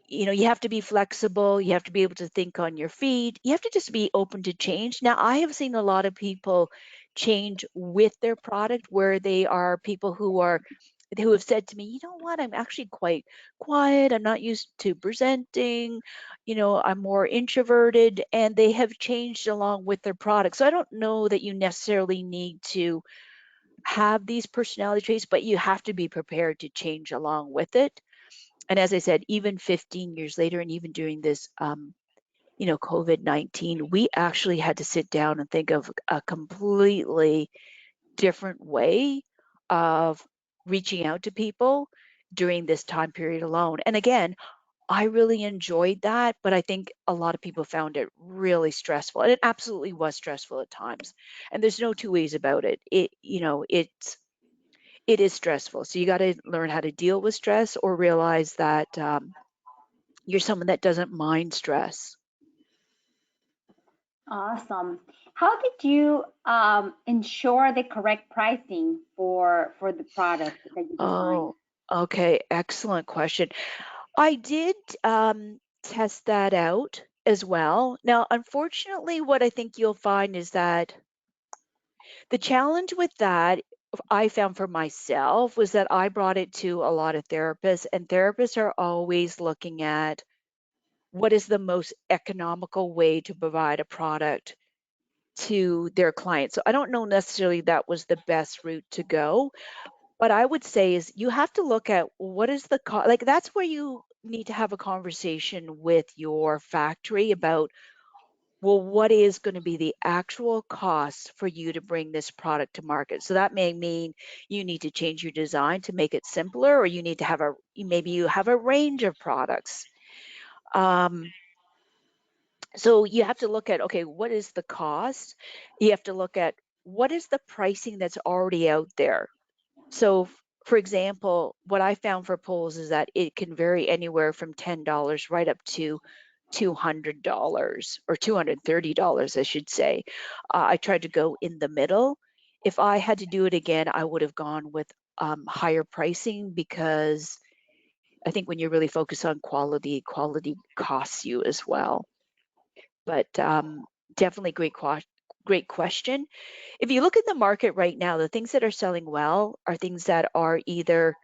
you have to be flexible. You have to be able to think on your feet. You have to just be open to change. Now, I have seen a lot of people change with their product where they are people who have said to me, you know what, I'm actually quite quiet. I'm not used to presenting. I'm more introverted, and they have changed along with their product. So I don't know that you necessarily need to have these personality traits, but you have to be prepared to change along with it. And as I said, even 15 years later, and even during this, COVID-19, we actually had to sit down and think of a completely different way of reaching out to people during this time period alone. And again, I really enjoyed that, but I think a lot of people found it really stressful. And it absolutely was stressful at times. And there's no two ways about it. It is stressful. So you got to learn how to deal with stress or realize that you're someone that doesn't mind stress. Awesome. How did you ensure the correct pricing for the product that you designed? Oh, okay. Excellent question. I did test that out as well. Now, unfortunately, what I think you'll find is that the challenge with that I found for myself was that I brought it to a lot of therapists, and therapists are always looking at what is the most economical way to provide a product to their clients. So I don't know necessarily that was the best route to go. What I would say is you have to look at what is the cost. Like that's where you need to have a conversation with your factory about, well, what is going to be the actual cost for you to bring this product to market? So that may mean you need to change your design to make it simpler, or you need to maybe you have a range of products. Um, So you have to look at, okay, what is the cost? You have to look at what is the pricing that's already out there. So, for example, what I found for poles is that it can vary anywhere from $10 right up to $200 or $230, I should say. I tried to go in the middle. If I had to do it again, I would have gone with higher pricing because I think when you're really focused on quality, quality costs you as well. But definitely great question. If you look at the market right now, the things that are selling well are things that are either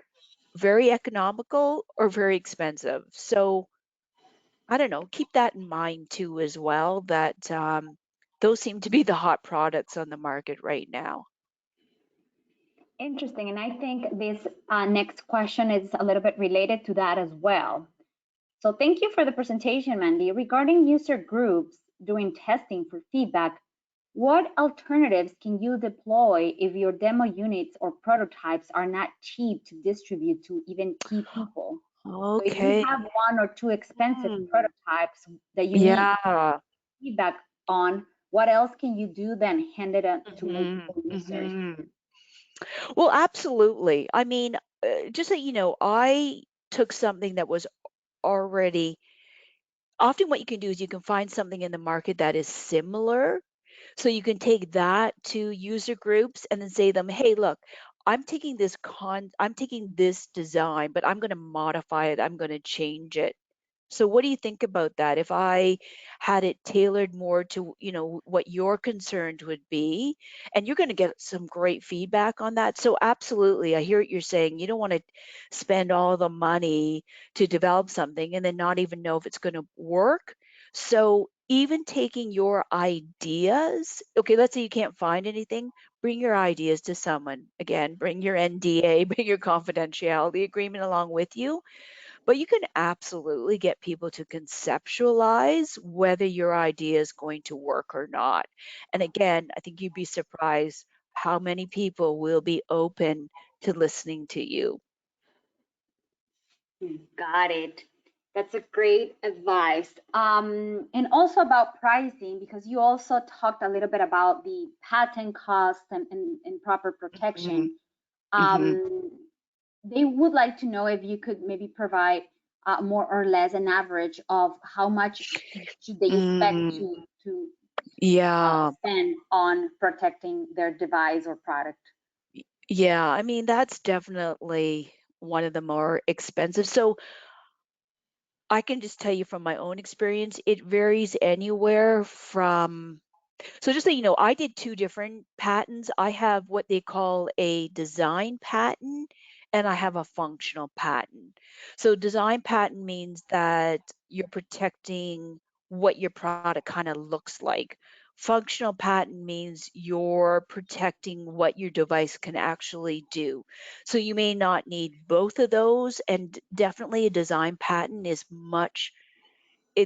very economical or very expensive. So I don't know, keep that in mind too as well, that those seem to be the hot products on the market right now. Interesting. And I think this next question is a little bit related to that as well. So thank you for the presentation, Mandy. Regarding user groups doing testing for feedback, what alternatives can you deploy if your demo units or prototypes are not cheap to distribute to even key people? So if you Okay. have one or two expensive Hmm. prototypes that you need Yeah. feedback on, what else can you do than hand it to Hmm. multiple users? Hmm. Well, absolutely. I mean, just so you know, I took something that was already often what you can do is you can find something in the market that is similar. So you can take that to user groups and then say to them, hey, look, I'm taking this design, but I'm going to modify it. I'm going to change it. So what do you think about that? If I had it tailored more to, what your concerns would be, and you're going to get some great feedback on that. So absolutely, I hear what you're saying. You don't want to spend all the money to develop something and then not even know if it's going to work. So even taking your ideas, okay, let's say you can't find anything, bring your ideas to someone. Again, bring your NDA, bring your confidentiality agreement along with you, but you can absolutely get people to conceptualize whether your idea is going to work or not. And again, I think you'd be surprised how many people will be open to listening to you. Got it. That's a great advice. And also about pricing, because you also talked a little bit about the patent cost and proper protection. Mhm, mhm, Um, they would like to know if you could maybe provide more or less an average of how much should they expect mm, to yeah, spend on protecting their device or product. yeah. I mean, that's definitely one of the more expensive. So I can just tell you from my own experience, it varies anywhere from so just so you know, I did 2 different patents. I have what they call a design patent and I have a functional patent. So design patent means that you're protecting what your product kind of looks like. Functional patent means you're protecting what your device can actually do. So you may not need both of those, and definitely a design patent is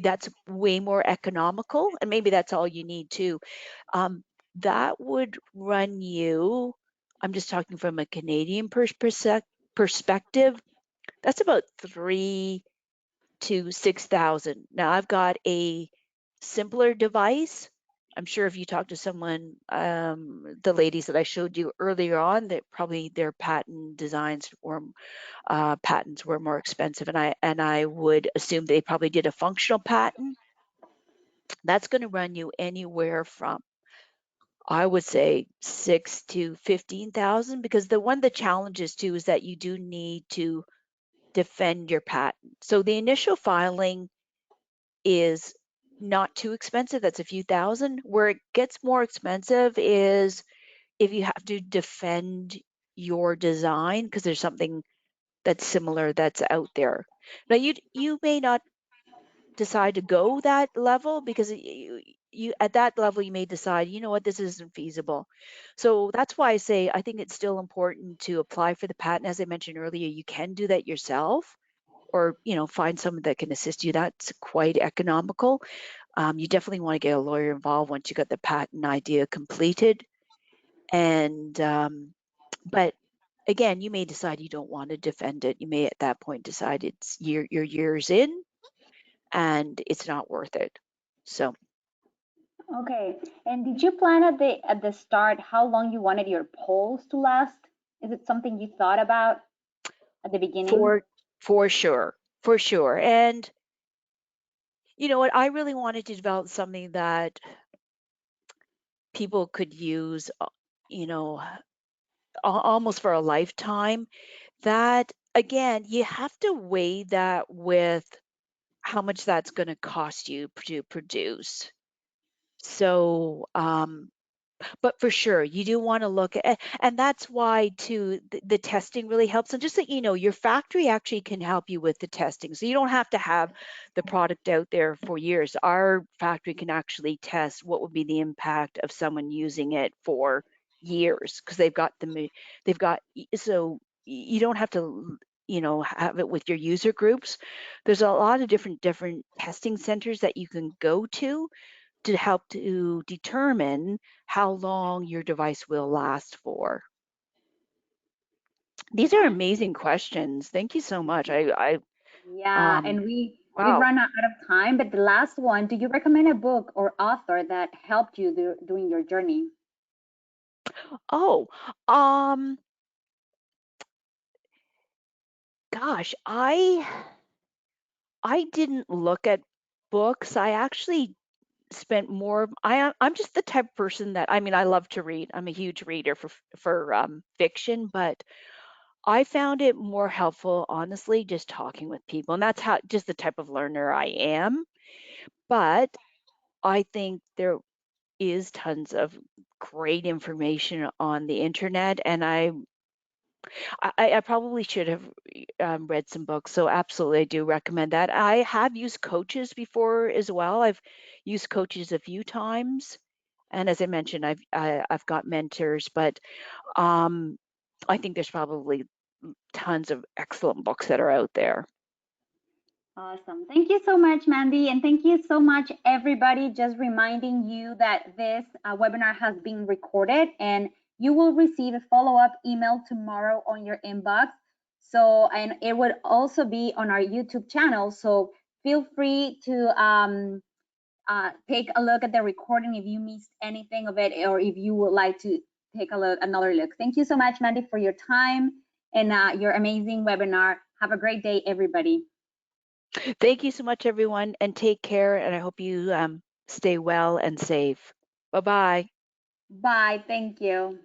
that's way more economical, and maybe that's all you need too. That would run you, I'm just talking from a Canadian perspective, that's about 3 to 6,000. Now I've got a simpler device. I'm sure if you talk to someone, the ladies that I showed you earlier on, that probably their patents were more expensive, and I would assume they probably did a functional patent. That's going to run you anywhere from, I would say, 6 to 15,000, because the challenges too is that you do need to defend your patent. So the initial filing is not too expensive. That's a few thousand. Where it gets more expensive is if you have to defend your design because there's something that's similar that's out there. Now you may not decide to go that level because you at that level you may decide, you know what, this isn't feasible. So that's why I say I think it's still important to apply for the patent. As I mentioned earlier, you can do that yourself, or find someone that can assist you. That's quite economical. You definitely want to get a lawyer involved once you got the patent idea completed. And but again, you may decide you don't want to defend it. You may at that point decide it's your years in and it's not worth it. So Okay. And did you plan at the start how long you wanted your polls to last? Is it something you thought about at the beginning? for for sure, for sure. And you know what? I really wanted to develop something that people could use, you know, almost for a lifetime. That again, you have to weigh that with how much that's going to cost you to produce. So, but for sure, you do want to look at, and that's why too the testing really helps. And just so you know, your factory actually can help you with the testing, so you don't have to have the product out there for years. Our factory can actually test what would be the impact of someone using it for years because they've got so you don't have to have it with your user groups. There's a lot of different testing centers that you can go to help to determine how long your device will last for. These are Nice. amazing questions. Thank you so much. Yeah, and Um, we've wow. run out of time, but the last one, do you recommend a book or author that helped you during your journey? Oh, um, gosh, I didn't look at books. I actually spent more. I'm just the type of person that I mean, I love to read. I'm a huge reader for fiction, but I found it more helpful, honestly, just talking with people, and that's how just the type of learner I am. But I think there is tons of great information on the internet, and I probably should have read some books. So absolutely, I do recommend that. I have used coaches before as well. I've used coaches a few times, and as I mentioned, I've got mentors, but um, I think there's probably tons of excellent books that are out there. Awesome. Thank you so much, Mandy. And thank you so much, everybody. Just reminding you that this webinar has been recorded and you will receive a follow-up email tomorrow on your inbox. So, and it would also be on our YouTube channel. So feel free to take a look at the recording if you missed anything of it or if you would like to take another look. Thank you so much, Mandy, for your time and your amazing webinar. Have a great day, everybody. Thank you so much, everyone, and take care. And I hope you stay well and safe. Bye bye. Bye. Thank you.